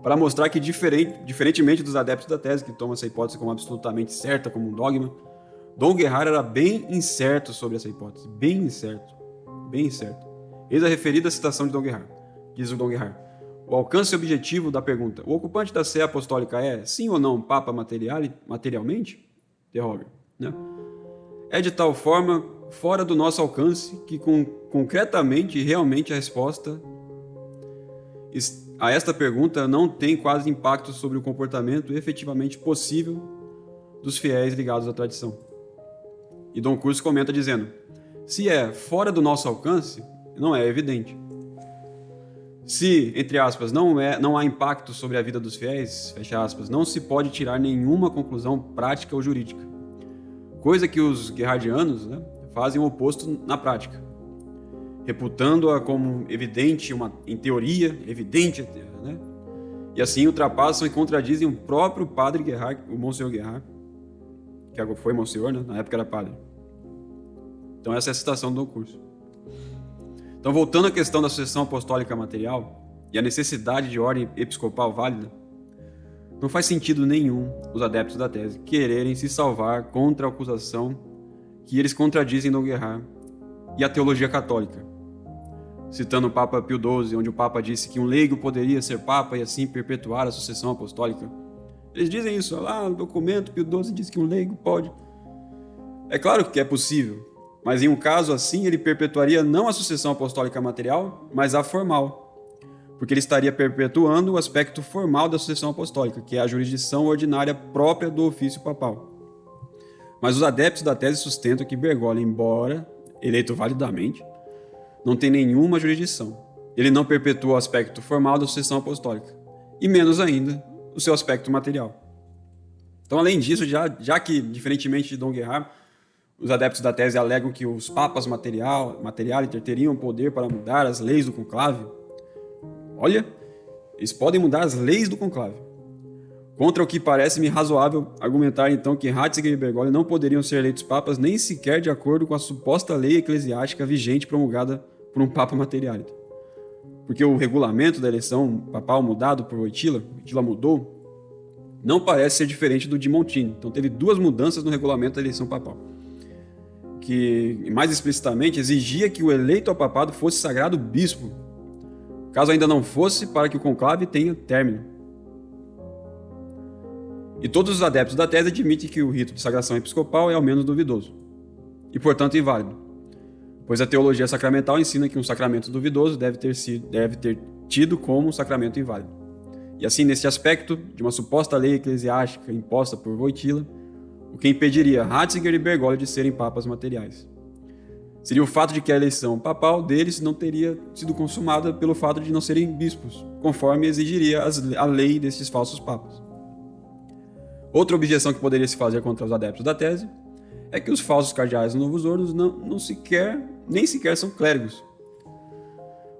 para mostrar que, diferentemente dos adeptos da tese, que tomam essa hipótese como absolutamente certa, como um dogma, Dom Gerhard era bem incerto sobre essa hipótese, bem incerto. Eis a referida citação de Dom Gerhard. Diz o Dom Gerhard: o alcance objetivo da pergunta, o ocupante da sé apostólica é, sim ou não, Papa materialmente? Interroga, né? É de tal forma fora do nosso alcance que concretamente e realmente a resposta a esta pergunta não tem quase impacto sobre o comportamento efetivamente possível dos fiéis ligados à tradição. E Dom Curcio comenta dizendo: se é fora do nosso alcance, não é evidente. Se, entre aspas, não há impacto sobre a vida dos fiéis, fecha aspas, não se pode tirar nenhuma conclusão prática ou jurídica. Coisa que os gerhardianos, né, fazem o oposto na prática, reputando-a como evidente, em teoria, evidente, né? E assim ultrapassam e contradizem o próprio padre Gerhard, o Monsenhor Gerhard, que agora foi Monsenhor, né? Na época era padre. Então essa é a citação do curso. Então, voltando à questão da sucessão apostólica material e a necessidade de ordem episcopal válida, não faz sentido nenhum os adeptos da tese quererem se salvar contra a acusação que eles contradizem Dom Gerhard e a teologia católica. Citando o Papa Pio XII, onde o Papa disse que um leigo poderia ser Papa e assim perpetuar a sucessão apostólica. Eles dizem isso, lá no documento, Pio XII diz que um leigo pode. É claro que é possível, mas em um caso assim ele perpetuaria não a sucessão apostólica material, mas a formal, porque ele estaria perpetuando o aspecto formal da sucessão apostólica, que é a jurisdição ordinária própria do ofício papal. Mas os adeptos da tese sustentam que Bergoglio, embora eleito validamente, não tem nenhuma jurisdição. Ele não perpetua o aspecto formal da sucessão apostólica, e menos ainda o seu aspecto material. Então, além disso, já que, diferentemente de Dom Gerhard, os adeptos da tese alegam que os papas materialiter teriam poder para mudar as leis do conclave. Olha, eles podem mudar as leis do conclave. Contra o que parece-me razoável argumentar, então, que Ratzinger e Bergoglio não poderiam ser eleitos papas nem sequer de acordo com a suposta lei eclesiástica vigente promulgada por um papa materialiter. porque o regulamento da eleição papal mudado por Wojtyła mudou, não parece ser diferente do de Montini. Então teve duas mudanças no regulamento da eleição papal, que mais explicitamente exigia que o eleito ao papado fosse sagrado bispo, caso ainda não fosse, para que o conclave tenha término. E todos os adeptos da tese admitem que o rito de sagração episcopal é ao menos duvidoso, e portanto inválido, pois a teologia sacramental ensina que um sacramento duvidoso deve ter tido como um sacramento inválido. E assim, neste aspecto de uma suposta lei eclesiástica imposta por Wojtyła, o que impediria Ratzinger e Bergoglio de serem papas materiais seria o fato de que a eleição papal deles não teria sido consumada pelo fato de não serem bispos, conforme exigiria a lei destes falsos papas. Outra objeção que poderia se fazer contra os adeptos da tese é que os falsos cardeais dos novos ordos nem sequer são clérigos.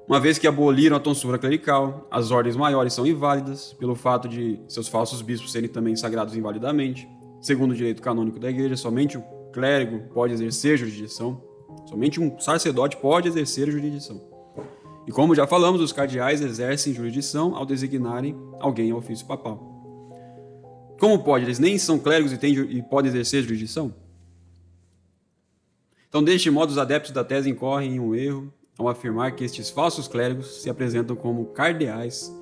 Uma vez que aboliram a tonsura clerical, as ordens maiores são inválidas pelo fato de seus falsos bispos serem também sagrados invalidamente. Segundo o direito canônico da Igreja, somente o clérigo pode exercer jurisdição, somente um sacerdote pode exercer jurisdição. E como já falamos, os cardeais exercem jurisdição ao designarem alguém ao ofício papal. Como pode? Eles nem são clérigos e podem exercer jurisdição? Então, deste modo, os adeptos da tese incorrem em um erro ao afirmar que estes falsos clérigos se apresentam como cardeais.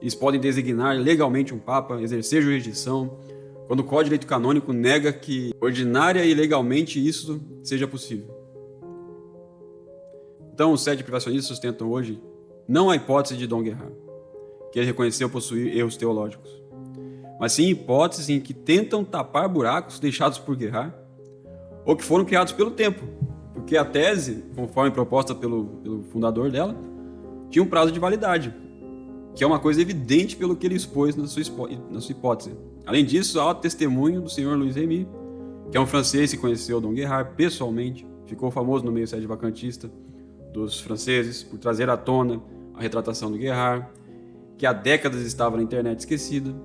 Eles podem designar legalmente um papa, exercer jurisdição, quando o Código de Direito Canônico nega que ordinária e legalmente isso seja possível. Então, os sete privacionistas sustentam hoje não a hipótese de Dom Gerhard, que ele reconheceu possuir erros teológicos, mas sim hipóteses em que tentam tapar buracos deixados por Gerhard ou que foram criados pelo tempo, porque a tese, conforme proposta pelo fundador dela, tinha um prazo de validade, que é uma coisa evidente pelo que ele expôs na sua hipótese. Além disso, há o testemunho do senhor Louis Remy, que é um francês que conheceu Dom Gerhard pessoalmente, ficou famoso no meio sede vacantista dos franceses por trazer à tona a retratação do Gerhard, que há décadas estava na internet esquecida.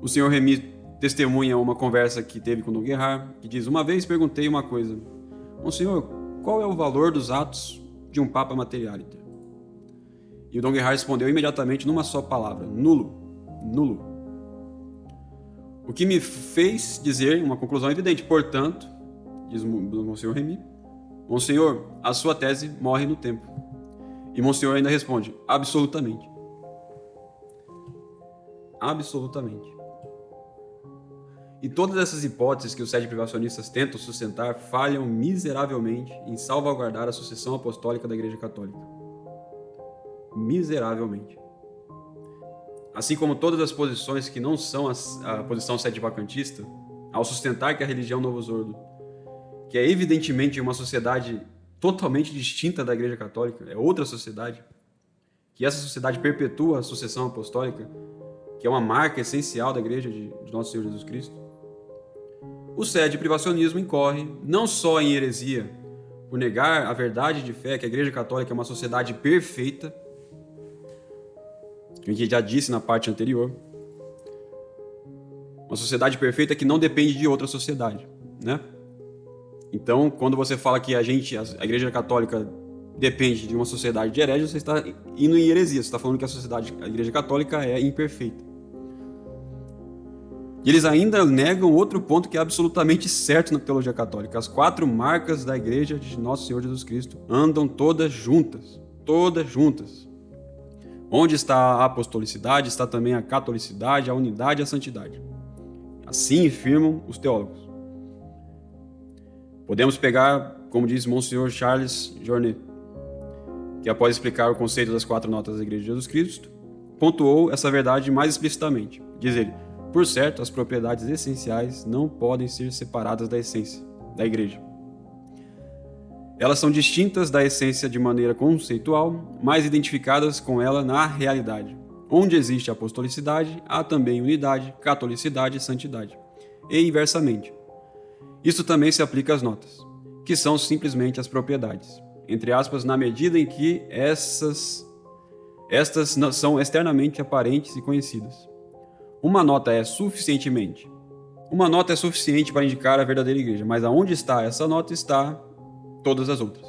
O senhor Remy testemunha uma conversa que teve com Dom Gerhard, que diz: uma vez perguntei uma coisa, Monsenhor, qual é o valor dos atos de um Papa Materialiter? E o Dom Gerhard respondeu imediatamente numa só palavra: nulo, nulo. O que me fez dizer uma conclusão evidente. Portanto, diz o Monsenhor Remy, Monsenhor, a sua tese morre no tempo. E Monsenhor ainda responde: absolutamente. Absolutamente. E todas essas hipóteses que os sete privacionistas tentam sustentar falham miseravelmente em salvaguardar a sucessão apostólica da Igreja Católica. Miseravelmente. Assim como todas as posições que não são a posição sete vacantista, ao sustentar que a religião Novus Ordo, que é evidentemente uma sociedade totalmente distinta da Igreja Católica, é outra sociedade, que essa sociedade perpetua a sucessão apostólica, que é uma marca essencial da Igreja de Nosso Senhor Jesus Cristo, o sede privacionismo incorre não só em heresia, por negar a verdade de fé que a Igreja Católica é uma sociedade perfeita, que a gente já disse na parte anterior, uma sociedade perfeita que não depende de outra sociedade, né? Então, quando você fala que a Igreja Católica depende de uma sociedade de hereges, você está indo em heresia, você está falando que a Igreja Católica é imperfeita. E eles ainda negam outro ponto que é absolutamente certo na teologia católica. As 4 marcas da Igreja de Nosso Senhor Jesus Cristo andam todas juntas. Todas juntas. Onde está a apostolicidade, está também a catolicidade, a unidade e a santidade. Assim afirmam os teólogos. Podemos pegar, como diz Monsenhor Charles Journet, que após explicar o conceito das 4 notas da Igreja de Jesus Cristo, pontuou essa verdade mais explicitamente. Diz ele: por certo, as propriedades essenciais não podem ser separadas da essência da Igreja. Elas são distintas da essência de maneira conceitual, mas identificadas com ela na realidade. Onde existe apostolicidade, há também unidade, catolicidade e santidade. E inversamente. Isso também se aplica às notas, que são simplesmente as propriedades, entre aspas, na medida em que estas são externamente aparentes e conhecidas. Uma nota é suficiente para indicar a verdadeira igreja, mas aonde está essa nota está todas as outras.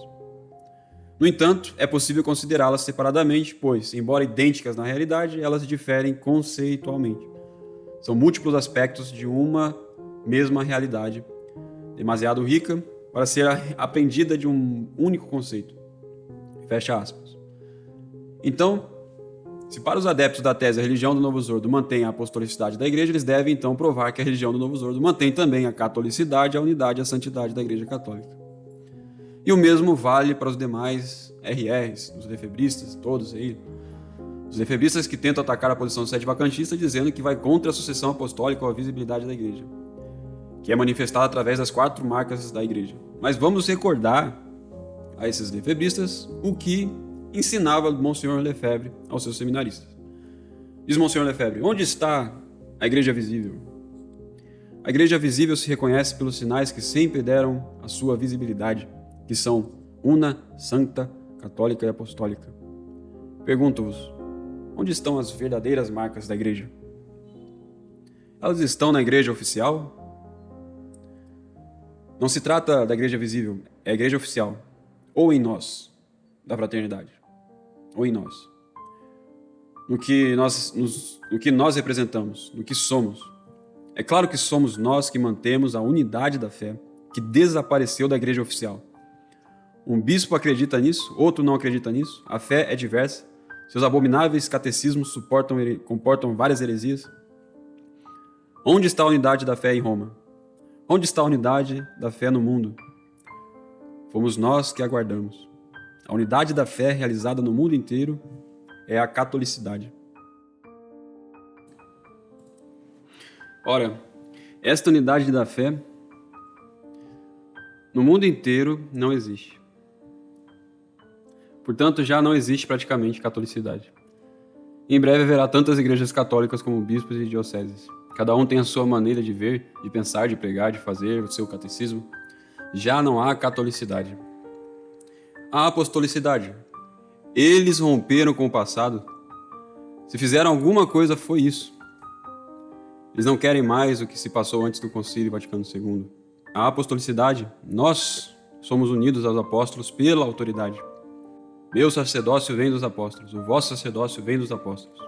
No entanto, é possível considerá-las separadamente, pois, embora idênticas na realidade, elas diferem conceitualmente. São múltiplos aspectos de uma mesma realidade, demasiado rica para ser aprendida de um único conceito. Fecha aspas. Então, se para os adeptos da tese a religião do Novo Zordo mantém a apostolicidade da Igreja, eles devem então provar que a religião do Novo Zordo mantém também a catolicidade, a unidade e a santidade da Igreja Católica. E o mesmo vale para os demais RRs, os lefebristas, todos aí. Os lefebristas que tentam atacar a posição sede-vacantista dizendo que vai contra a sucessão apostólica ou a visibilidade da Igreja, que é manifestada através das 4 marcas da Igreja. Mas vamos recordar a esses lefebristas o que ensinava Monsenhor Lefebvre aos seus seminaristas. Diz Monsenhor Lefebvre: onde está a Igreja visível? A Igreja visível se reconhece pelos sinais que sempre deram a sua visibilidade, que são una, santa, católica e apostólica. Pergunto-vos, onde estão as verdadeiras marcas da Igreja? Elas estão na Igreja oficial? Não se trata da Igreja visível, é a Igreja oficial, ou em nós, da fraternidade, ou em nós. No que nós representamos, no que somos. É claro que somos nós que mantemos a unidade da fé, que desapareceu da Igreja oficial. Um bispo acredita nisso, outro não acredita nisso. A fé é diversa. Seus abomináveis catecismos comportam várias heresias. Onde está a unidade da fé em Roma? Onde está a unidade da fé no mundo? Fomos nós que aguardamos. A unidade da fé realizada no mundo inteiro é a catolicidade. Ora, esta unidade da fé no mundo inteiro não existe. Portanto, já não existe praticamente catolicidade. Em breve haverá tantas igrejas católicas como bispos e dioceses. Cada um tem a sua maneira de ver, de pensar, de pregar, de fazer o seu catecismo. Já não há catolicidade. Há apostolicidade. Eles romperam com o passado. Se fizeram alguma coisa, foi isso. Eles não querem mais o que se passou antes do Concílio Vaticano II. A apostolicidade, nós somos unidos aos apóstolos pela autoridade. Meu sacerdócio vem dos apóstolos, o vosso sacerdócio vem dos apóstolos.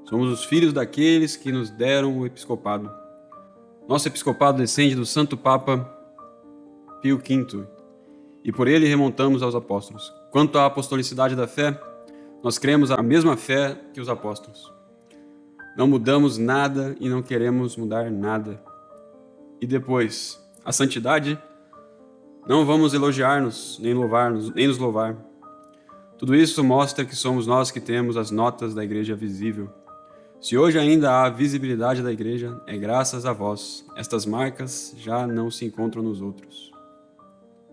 Somos os filhos daqueles que nos deram o episcopado. Nosso episcopado descende do Santo Papa Pio V, e por ele remontamos aos apóstolos. Quanto à apostolicidade da fé, nós cremos a mesma fé que os apóstolos. Não mudamos nada e não queremos mudar nada. E depois, a santidade, não vamos elogiar-nos, nem nos louvar. Tudo isso mostra que somos nós que temos as notas da Igreja visível. Se hoje ainda há visibilidade da Igreja, é graças a vós. Estas marcas já não se encontram nos outros.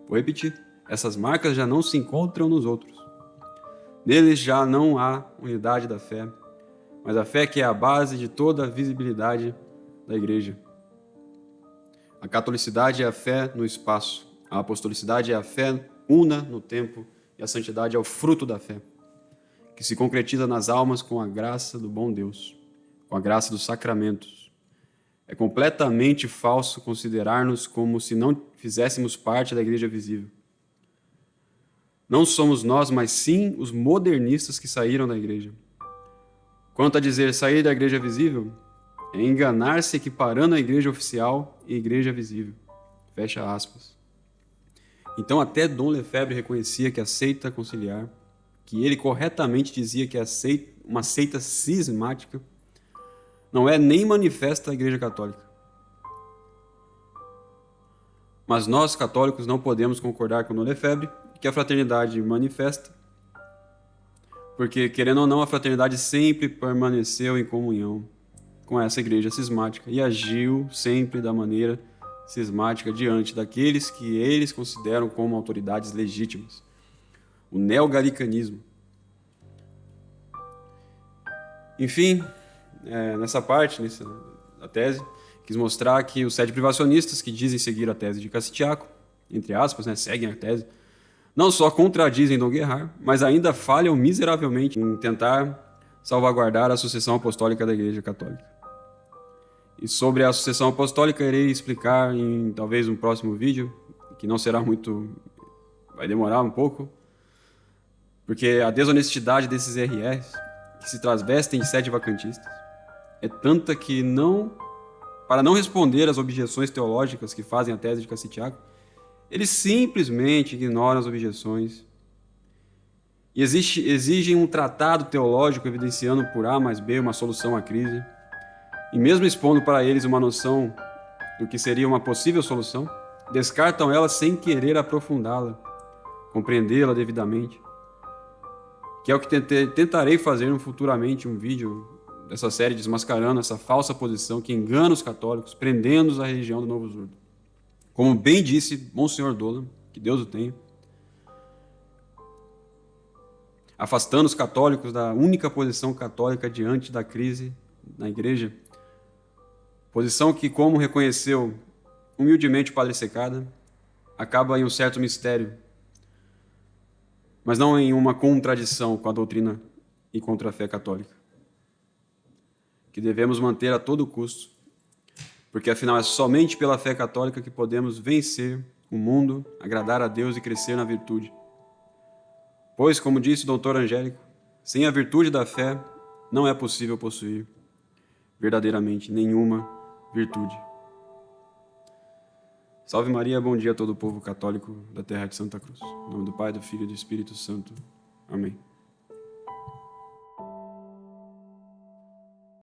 Vou repetir. Essas marcas já não se encontram nos outros. Neles já não há unidade da fé, mas a fé que é a base de toda a visibilidade da Igreja. A catolicidade é a fé no espaço, a apostolicidade é a fé una no tempo e a santidade é o fruto da fé, que se concretiza nas almas com a graça do bom Deus, com a graça dos sacramentos. É completamente falso considerar-nos como se não fizéssemos parte da Igreja visível. Não somos nós, mas sim os modernistas que saíram da Igreja. Quanto a dizer sair da Igreja visível, é enganar-se equiparando a Igreja oficial e a Igreja visível. Fecha aspas. Então até Dom Lefebvre reconhecia que a seita conciliar, que ele corretamente dizia que é uma seita cismática, não é nem manifesta a Igreja Católica. Mas nós, católicos, não podemos concordar com Dom Lefebvre que a fraternidade manifesta, porque, querendo ou não, a fraternidade sempre permaneceu em comunhão com essa igreja cismática e agiu sempre da maneira cismática diante daqueles que eles consideram como autoridades legítimas. O neogalicanismo. Enfim, nessa parte da tese, quis mostrar que os 7 privacionistas que dizem seguir a tese de Cassitiaco, entre aspas, seguem a tese, não só contradizem Dom Guerhard, mas ainda falham miseravelmente em tentar salvaguardar a sucessão apostólica da Igreja Católica. E sobre a sucessão apostólica irei explicar em talvez um próximo vídeo, que não será muito... vai demorar um pouco, Porque a desonestidade desses RRs, que se transvestem de sede-vacantistas, é tanta que para não responder às objeções teológicas que fazem a tese de Cassitiago, eles simplesmente ignoram as objeções e exigem um tratado teológico evidenciando por A mais B uma solução à crise, e mesmo expondo para eles uma noção do que seria uma possível solução, descartam ela sem querer aprofundá-la, compreendê-la devidamente, que é o que tentarei fazer futuramente um vídeo dessa série desmascarando essa falsa posição que engana os católicos, prendendo-os à religião do Novo Surdo. Como bem disse Monsenhor Dolan, que Deus o tenha, afastando os católicos da única posição católica diante da crise na igreja, posição que, como reconheceu humildemente o Padre Secada, acaba em um certo mistério, mas não em uma contradição com a doutrina e contra a fé católica, que devemos manter a todo custo, porque afinal é somente pela fé católica que podemos vencer o mundo, agradar a Deus e crescer na virtude. Pois, como disse o doutor Angélico, sem a virtude da fé não é possível possuir verdadeiramente nenhuma virtude. Salve Maria, bom dia a todo o povo católico da terra de Santa Cruz. Em nome do Pai, do Filho e do Espírito Santo. Amém.